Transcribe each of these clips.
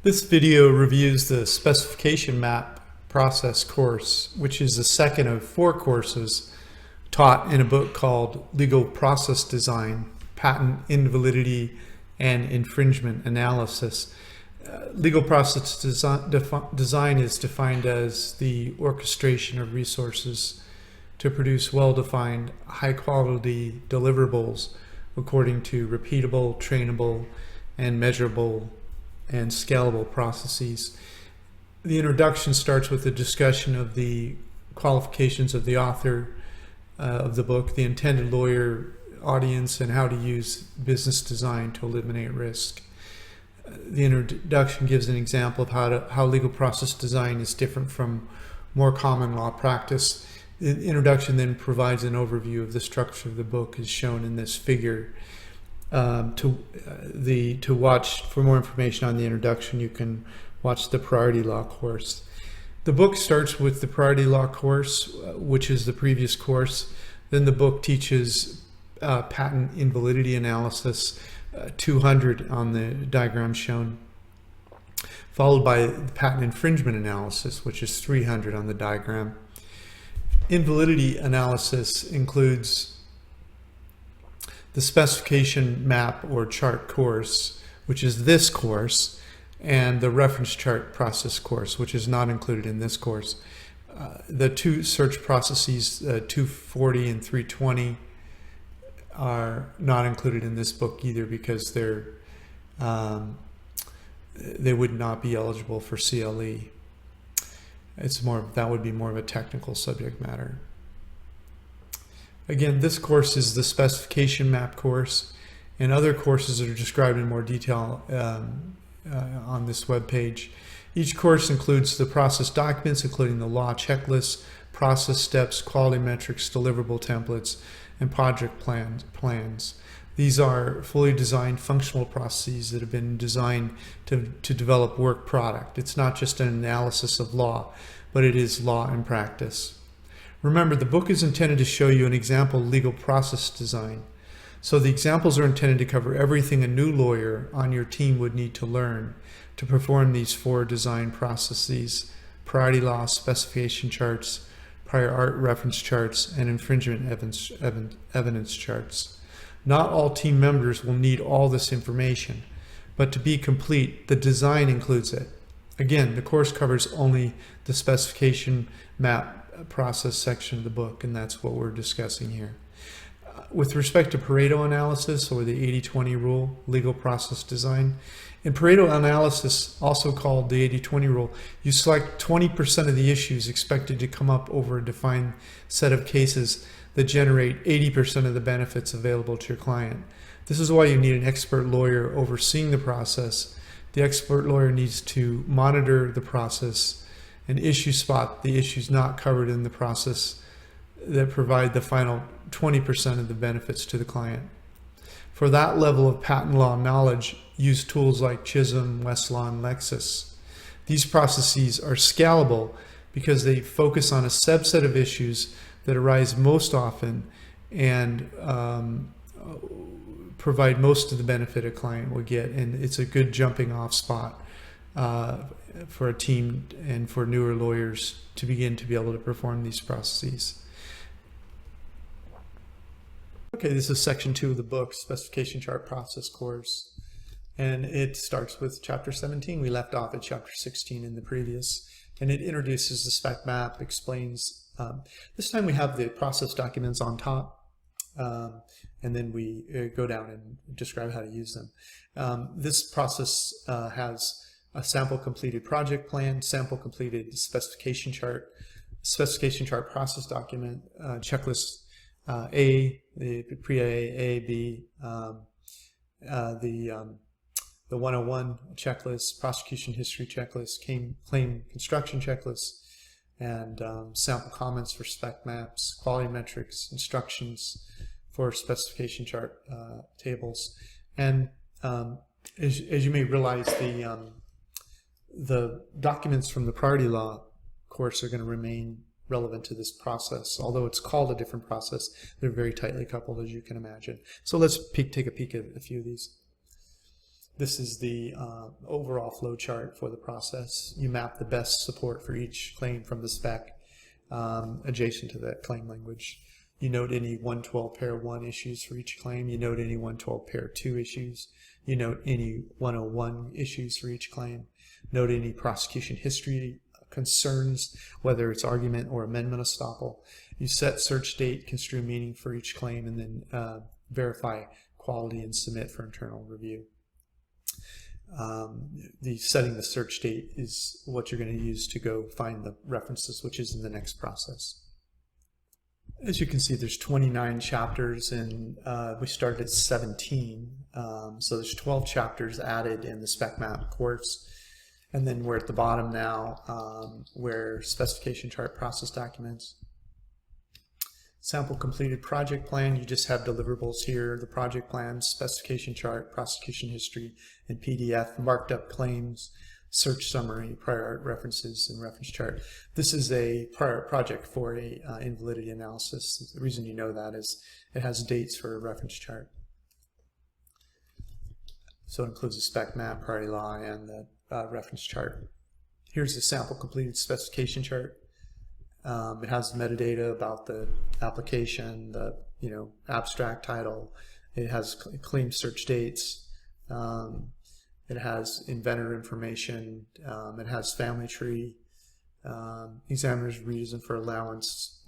This video reviews the Specification Map Process course, which is the second of 4 courses taught in a book called Legal Process Design, Patent Invalidity and Infringement Analysis. Legal process design is defined as the orchestration of resources to produce well-defined, high-quality deliverables according to repeatable, trainable, and measurable and scalable processes. The introduction starts with a discussion of the qualifications of the author of the book, the intended lawyer audience, and how to use business design to eliminate risk. The introduction gives an example of how legal process design is different from more common law practice. The introduction then provides an overview of the structure of the book as shown in this figure. To watch for more information on the introduction, you can watch the Priority Law course. The book starts with the Priority Law course, which is the previous course. Then the book teaches patent invalidity analysis, 200 on the diagram shown, followed by the patent infringement analysis, which is 300 on the diagram. Invalidity analysis includes the specification map or chart course, which is this course, and the reference chart process course, which is not included in this course. The two search processes, 240 and 320, are not included in this book either because they would not be eligible for CLE. That would be more of a technical subject matter. Again, this course is the specification map course, and other courses are described in more detail on this webpage. Each course includes the process documents, including the law checklist, process steps, quality metrics, deliverable templates, and project plans. These are fully designed functional processes that have been designed to develop work product. It's not just an analysis of law, but it is law in practice. Remember, the book is intended to show you an example of legal process design. So the examples are intended to cover everything a new lawyer on your team would need to learn to perform these 4 design processes: priority law, specification charts, prior art reference charts, and infringement evidence charts. Not all team members will need all this information, but to be complete, the design includes it. Again, the course covers only the specification map process section of the book, and that's what we're discussing here. With respect to Pareto analysis, or the 80-20 rule, legal process design, in Pareto analysis, also called the 80-20 rule, you select 20% of the issues expected to come up over a defined set of cases that generate 80% of the benefits available to your client. This is why you need an expert lawyer overseeing the process. The expert lawyer needs to monitor the process and issue spot the issues not covered in the process that provide the final 20% of the benefits to the client. For that level of patent law knowledge, use tools like Chisholm, Westlaw, and Lexis. These processes are scalable because they focus on a subset of issues that arise most often and provide most of the benefit a client will get, and it's a good jumping off spot for a team and for newer lawyers to begin to be able to perform these processes. Okay, this is section 2 of the book, Specification Chart Process course, and it starts with chapter 17. We left off at chapter 16 in the previous, and it introduces the spec map, explains. This time we have the process documents on top, and then we go down and describe how to use them. This process has a sample completed project plan, sample completed specification chart process document, checklist A, the pre-A, B, the 101 checklist, prosecution history checklist, claim construction checklist, and sample comments for spec maps, quality metrics, instructions for specification chart tables. And as you may realize, the documents from the priority law course are going to remain relevant to this process. Although it's called a different process, they're very tightly coupled, as you can imagine. So let's take a peek at a few of these. This is the overall flow chart for the process. You map the best support for each claim from the spec adjacent to that claim language. You note any 112 pair 1 issues for each claim. You note any 112 pair 2 issues. You note any 101 issues for each claim. Note any prosecution history concerns, whether it's argument or amendment estoppel. You set search date, construe meaning for each claim, and then verify quality and submit for internal review. The setting the search date is what you're going to use to go find the references, which is in the next process. As you can see, there's 29 chapters, and we started at 17. So there's 12 chapters added in the spec map course. And then we're at the bottom now, where specification chart process documents. Sample completed project plan, you just have deliverables here, the project plan, specification chart, prosecution history, and PDF, marked up claims, search summary, prior art references, and reference chart. This is a prior art project for a invalidity analysis. The reason you know that is it has dates for a reference chart. So it includes a spec map, priority law, and the reference chart. Here's the sample completed specification chart. It has metadata about the application, the abstract title. It has claim search dates. It has inventor information. It has family tree, examiner's reason for allowance,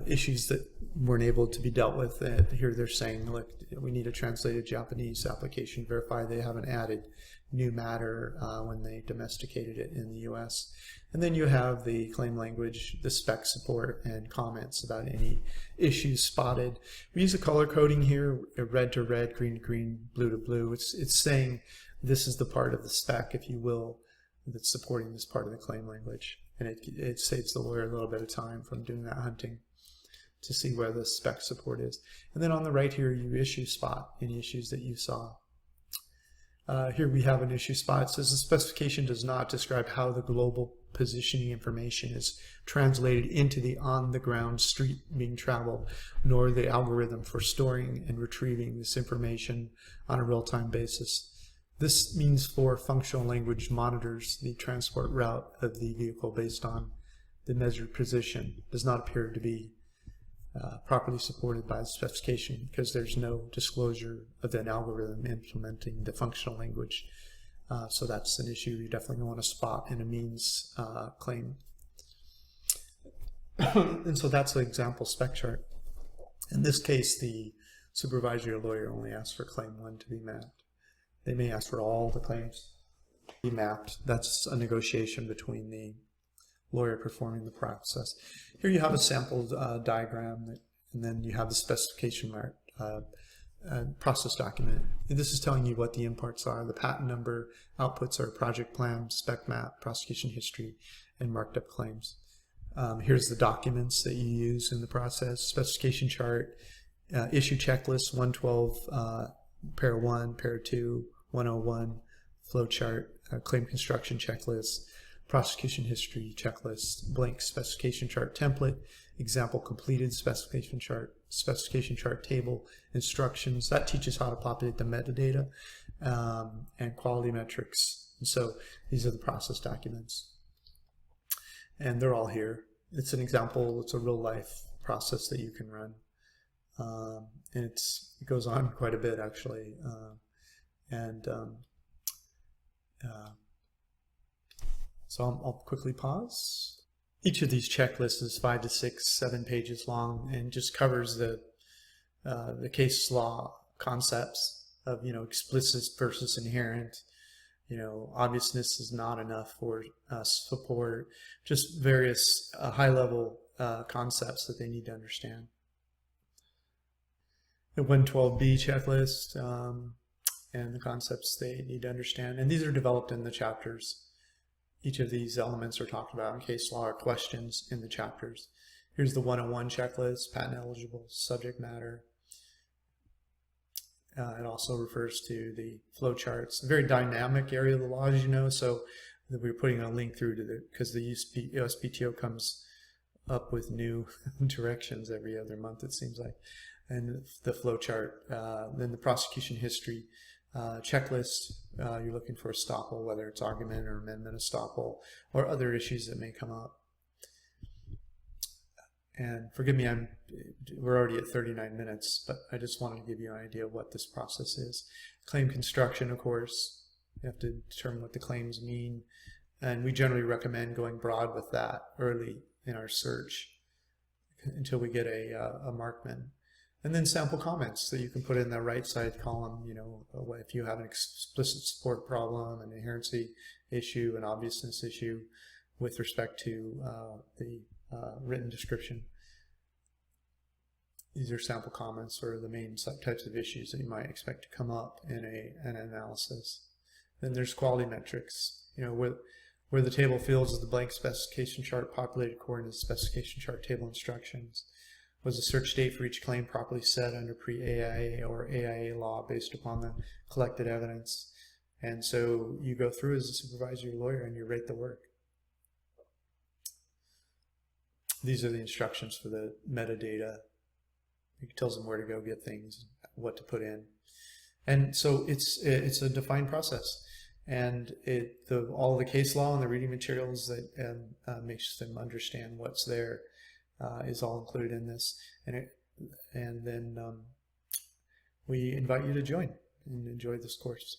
issues that weren't able to be dealt with. Here they're saying, look, we need a translated Japanese application, verify they haven't added new matter when they domesticated it in the US. And then you have the claim language, the spec support, and comments about any issues spotted. We use a color coding here, red to red, green to green, blue to blue. It's saying this is the part of the spec, if you will, that's supporting this part of the claim language. And it saves the lawyer a little bit of time from doing that hunting to see where the spec support is. And then on the right here, you issue spot any issues that you saw. Here we have an issue spot. It says the specification does not describe how the global positioning information is translated into the on-the-ground street being traveled, nor the algorithm for storing and retrieving this information on a real-time basis. This means for functional language monitors the transport route of the vehicle based on the measured position. Does not appear to be properly supported by the specification because there's no disclosure of an algorithm implementing the functional language. So that's an issue you definitely want to spot in a means claim. And so that's the example spec chart. In this case, the supervisor or lawyer only asks for claim 1 to be mapped. They may ask for all the claims to be mapped. That's a negotiation between the lawyer performing the process. Here you have a sample diagram, and then you have the specification process document. And this is telling you what the inputs are. The patent number, outputs are project plan, spec map, prosecution history, and marked up claims. Here's the documents that you use in the process: specification chart, issue checklist, 112, pair 1, pair 2, 101, flow chart, claim construction checklist, prosecution history checklist, blank specification chart template, example completed specification chart table, instructions. That teaches how to populate the metadata and quality metrics. And so these are the process documents. And they're all here. It's an example, it's a real life process that you can run. And it goes on quite a bit actually. So I'll quickly pause. Each of these checklists is 5 to 6, 7 pages long and just covers the case law concepts of, explicit versus inherent. Obviousness is not enough for support, just various high-level concepts that they need to understand. The 112B checklist and the concepts they need to understand. And these are developed in the chapters. Each of these elements are talked about in case law or questions in the chapters. Here's the 101 checklist, patent eligible subject matter. It also refers to the flow charts. A very dynamic area of the law, as you know, so that we're putting a link through to because the USPTO comes up with new directions every other month, it seems like. and the flow chart, then the prosecution history, checklist. You're looking for estoppel, whether it's argument or amendment estoppel, or other issues that may come up. And forgive me, we're already at 39 minutes, but I just wanted to give you an idea of what this process is. Claim construction, of course, you have to determine what the claims mean, and we generally recommend going broad with that early in our search until we get a markman. And then sample comments that you can put in the right side column, you know, if you have an explicit support problem, an inherency issue, an obviousness issue with respect to the written description. These are sample comments or the main types of issues that you might expect to come up in an analysis. Then there's quality metrics, you know, where the table fields is the blank specification chart populated according to the specification chart table instructions. Was the search date for each claim properly set under pre-AIA or AIA law based upon the collected evidence? And so you go through as a supervisory lawyer and you rate the work. These are the instructions for the metadata. It tells them where to go get things, what to put in. And so it's a defined process. And all the case law and the reading materials that makes them understand what's there is all included in this. And then we invite you to join and enjoy this course.